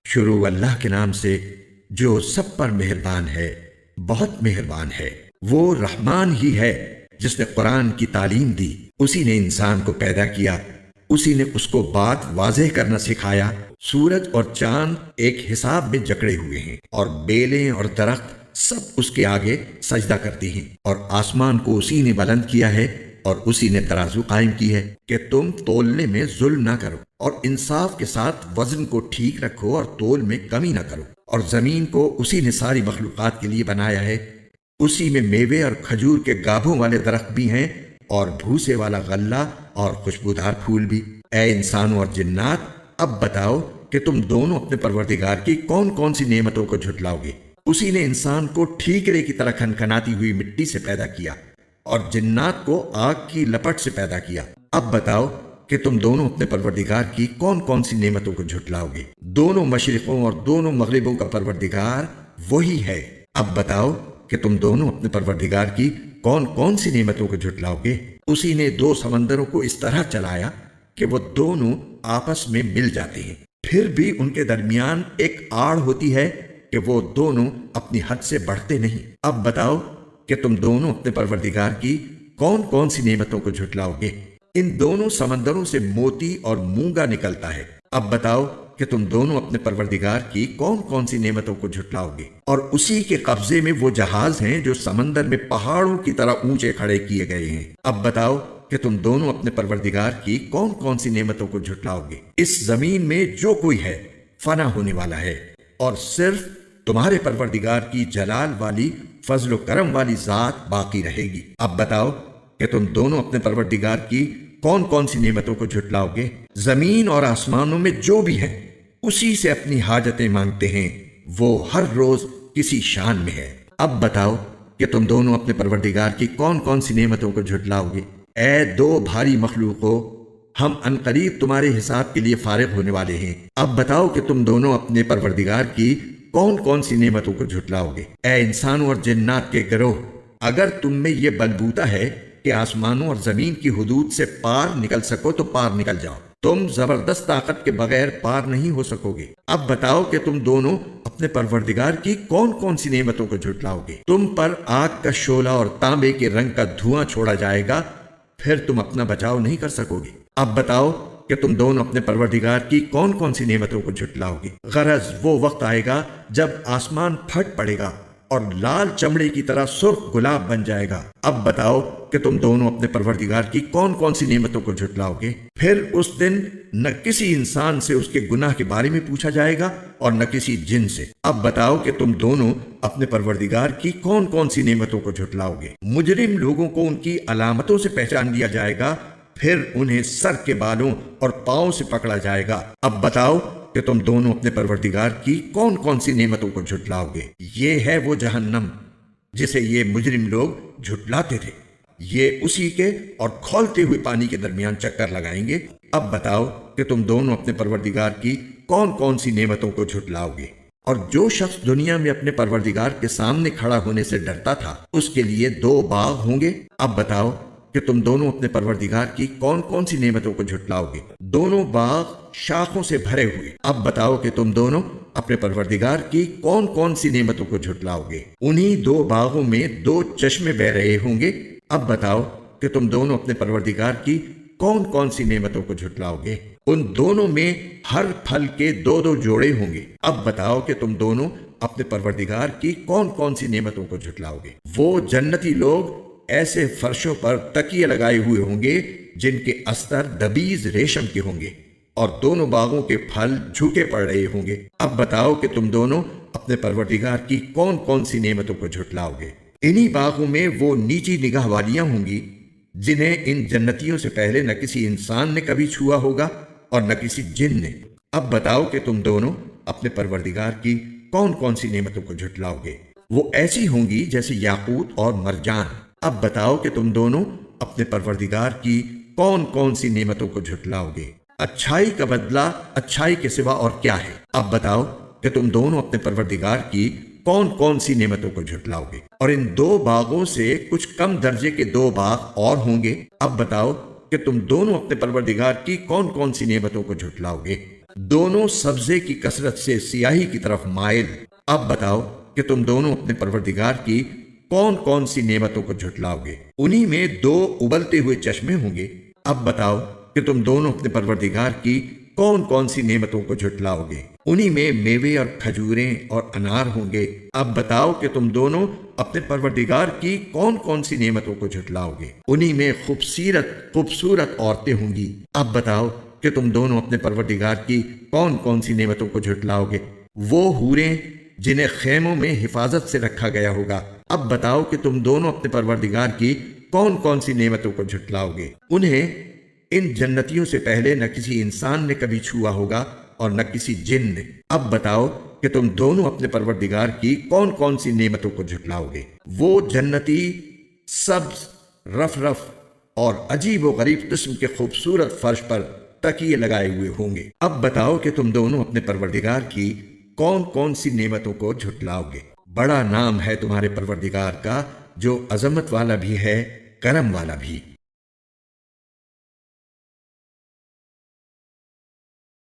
شروع اللہ کے نام سے جو سب پر مہربان ہے، بہت مہربان ہے۔ وہ رحمان ہی ہے جس نے قرآن کی تعلیم دی، اسی نے انسان کو پیدا کیا، اسی نے اس کو بات واضح کرنا سکھایا۔ سورج اور چاند ایک حساب میں جکڑے ہوئے ہیں، اور بیلیں اور درخت سب اس کے آگے سجدہ کرتی ہیں، اور آسمان کو اسی نے بلند کیا ہے، اور اسی نے ترازو قائم کی ہے کہ تم تولنے میں ظلم نہ کرو، اور انصاف کے ساتھ وزن کو ٹھیک رکھو اور تول میں کمی نہ کرو۔ اور زمین کو اسی نے ساری مخلوقات کے لیے بنایا ہے، اسی میں میوے اور کھجور کے گابھوں والے درخت بھی ہیں، اور بھوسے والا غلہ اور خوشبودار پھول بھی۔ اے انسانوں اور جنات، اب بتاؤ کہ تم دونوں اپنے پروردگار کی کون کون سی نعمتوں کو جھٹلاؤ گے؟ اسی نے انسان کو ٹھیکرے کی طرح کھنکھناتی ہوئی مٹی سے پیدا کیا، اور جنات کو آگ کی لپٹ سے پیدا کیا۔ اب بتاؤ کہ تم دونوں اپنے پروردگار کی کون کون سی نعمتوں کو جھٹلاؤ گے؟ دونوں مشرقوں اور دونوں مغربوں کا پروردگار وہی ہے۔ اب بتاؤ کہ تم دونوں اپنے پروردگار کی کون کون سی نعمتوں کو جھٹلاؤ گے؟ اسی نے دو سمندروں کو اس طرح چلایا کہ وہ دونوں آپس میں مل جاتے ہیں، پھر بھی ان کے درمیان ایک آڑ ہوتی ہے کہ وہ دونوں اپنی حد سے بڑھتے نہیں۔ اب بتاؤ کہ تم دونوں اپنے پروردگار کی کون کون سی نعمتوں کو جھٹلاؤ گے؟ ان دونوں سمندروں سے موتی اور مونگا نکلتا ہے۔ اب بتاؤ کہ تم دونوں اپنے پروردگار کی کون کون سی نعمتوں کو جھٹلاؤ گے؟ اور اسی کے قبضے میں وہ جہاز ہیں جو سمندر میں پہاڑوں کی طرح اونچے کھڑے کیے گئے ہیں۔ اب بتاؤ کہ تم دونوں اپنے پروردگار کی کون کون سی نعمتوں کو جھٹلاؤ گے؟ اس زمین میں جو کوئی ہے فنا ہونے والا ہے، اور صرف تمہارے پروردگار کی جلال والی فضل و کرم والی ذات باقی رہے گی۔ اب بتاؤ کہ تم دونوں اپنے پروردگار کی کون کون سی نعمتوں کو جھٹلاؤ گے؟ زمین اور آسمانوں میں جو بھی ہے اسی سے اپنی حاجتیں مانگتے ہیں، وہ ہر روز کسی شان میں ہے۔ اب بتاؤ کہ تم دونوں اپنے پروردگار کی کون کون سی نعمتوں کو جھٹلاؤ گے؟ اے دو بھاری مخلوقوں، ہم عنقریب تمہارے حساب کے لیے فارغ ہونے والے ہیں۔ اب بتاؤ کہ تم دونوں اپنے پروردگار کی کون کون سی نعمتوں کو جھٹلاؤ گے؟ اے انسانوں اور جنات کے گروہ، اگر تم میں یہ بلبوتا ہے کہ آسمانوں اور زمین کی حدود سے پار نکل سکو تو پار نکل جاؤ، تم زبردست طاقت کے بغیر پار نہیں ہو سکو گے۔ اب بتاؤ کہ تم دونوں اپنے پروردگار کی کون کون سی نعمتوں کو جھٹلاؤ گے؟ تم پر آگ کا شعلہ اور تانبے کے رنگ کا دھواں چھوڑا جائے گا، پھر تم اپنا بچاؤ نہیں کر سکو گے۔ اب بتاؤ کہ تم دونوں اپنے پروردگار کی کون کون سی نعمتوں کو جھٹلاؤ گے؟ غرض وہ وقت آئے گا جب آسمان پھٹ پڑے گا اور لال چمڑے کی طرح سرخ گلاب بن جائے گا۔ اب بتاؤ کہ تم دونوں اپنے پروردگار کی کون کون سی نعمتوں کو جھٹلاؤ گے؟ پھر اس دن نہ کسی انسان سے اس کے گناہ کے بارے میں پوچھا جائے گا اور نہ کسی جن سے۔ اب بتاؤ کہ تم دونوں اپنے پروردگار کی کون کون سی نعمتوں کو جھٹلاؤ گے؟ مجرم لوگوں کو ان کی علامتوں سے پہچان لیا جائے گا، پھر انہیں سر کے بالوں اور پاؤں سے پکڑا جائے گا۔ اب بتاؤ کہ تم دونوں اپنے پروردگار کی کون کون سی نعمتوں کو جھٹلاؤ گے؟ یہ ہے وہ جہنم جسے یہ مجرم لوگ جھٹلاتے تھے، یہ اسی کے اور کھولتے ہوئے پانی کے درمیان چکر لگائیں گے۔ اب بتاؤ کہ تم دونوں اپنے پروردگار کی کون کون سی نعمتوں کو جھٹلاؤ گے؟ اور جو شخص دنیا میں اپنے پروردگار کے سامنے کھڑا ہونے سے ڈرتا تھا، اس کے لیے دو باغ ہوں گے۔ اب بتاؤ کہ تم دونوں اپنے پروردگار کی کون کون سی نعمتوں کو جھٹلاؤ گے؟ دونوں باغ شاخوں سے بھرے ہوئے۔ اب بتاؤ کہ تم دونوں اپنے پروردگار کی کون کون سی نعمتوں کو جھٹلاؤ گے؟ انہی دو باغوں میں دو چشمے بہ رہے ہوں گے۔ اب بتاؤ کہ تم دونوں اپنے پروردگار کی کون کون سی نعمتوں کو جھٹلاؤ گے؟ ان دونوں میں ہر پھل کے دو دو جوڑے ہوں گے۔ اب بتاؤ کہ تم دونوں اپنے پروردگار کی کون کون سی نعمتوں کو جھٹلاؤ گے؟ وہ جنتی لوگ ایسے فرشوں پر تکیے لگائے ہوئے ہوں گے جن کے استر دبیز ریشم کے ہوں گے، اور دونوں باغوں کے پھل جھکے پڑ رہے ہوں گے۔ اب بتاؤ کہ تم دونوں اپنے پروردگار کی کون کون سی نعمتوں کو جھٹلاؤ گے؟ انہی باغوں میں وہ نیچی نگاہ والیاں ہوں گی جنہیں ان جنتیوں سے پہلے نہ کسی انسان نے کبھی چھوا ہوگا اور نہ کسی جن نے۔ اب بتاؤ کہ تم دونوں اپنے پروردگار کی کون کون سی نعمتوں کو جھٹلاؤ گے؟ وہ ایسی ہوں گی جیسے یاقوت اور مرجان۔ اب بتاؤ کہ تم دونوں اپنے پروردگار کی کون کون سی نعمتوں کو جھٹلاؤ گے؟ اچھائی کا بدلہ اچھائی کے سوا اور کیا ہے؟ اب بتاؤ کہ تم دونوں اپنے پروردگار کی کون کون سی نعمتوں کو جھٹلاؤ گے؟ اور ان دو باغوں سے کچھ کم درجے کے دو باغ اور ہوں گے۔ اب بتاؤ کہ تم دونوں اپنے پروردگار کی کون کون سی نعمتوں کو جھٹلاؤ گے؟ دونوں سبزے کی کثرت سے سیاہی کی طرف مائل۔ اب بتاؤ کہ تم دونوں اپنے پروردگار کی کون کون سی نعمتوں کو جھٹلاؤ گے؟ انہی میں دو ابلتے ہوئے چشمے ہوں گے۔ اب بتاؤ کہ تم دونوں اپنے پروردگار کی کون کون سی نعمتوں کو جھٹلاؤ گے؟ انہی میں میوے اور کھجوریں اور انار ہوں گے۔ اب بتاؤ کہ تم دونوں اپنے پروردگار کی کون کون سی نعمتوں کو جھٹلاؤ گے؟ انہی میں خوبصورت عورتیں ہوں گی۔ اب بتاؤ کہ تم دونوں اپنے پروردگار کی کون کون سی نعمتوں کو جھٹلاؤ گے؟ وہ حوریں جنہیں خیموں میں حفاظت سے رکھا گیا ہوگا۔ اب بتاؤ کہ تم دونوں اپنے پروردگار کی کون کون سی نعمتوں کو جھٹلاؤ گے؟ انہیں ان جنتیوں سے پہلے نہ کسی انسان نے کبھی چھوا ہوگا اور نہ کسی جن نے۔ اب بتاؤ کہ تم دونوں اپنے پروردگار کی کون کون سی نعمتوں کو جھٹلاؤ گے؟ وہ جنتی سبز، رف اور عجیب و غریب قسم کے خوبصورت فرش پر تکیے لگائے ہوئے ہوں گے۔ اب بتاؤ کہ تم دونوں اپنے پروردگار کی کون کون سی نعمتوں کو جھٹلاؤ گے؟ بڑا نام ہے تمہارے پروردگار کا، جو عظمت والا بھی ہے، کرم والا بھی۔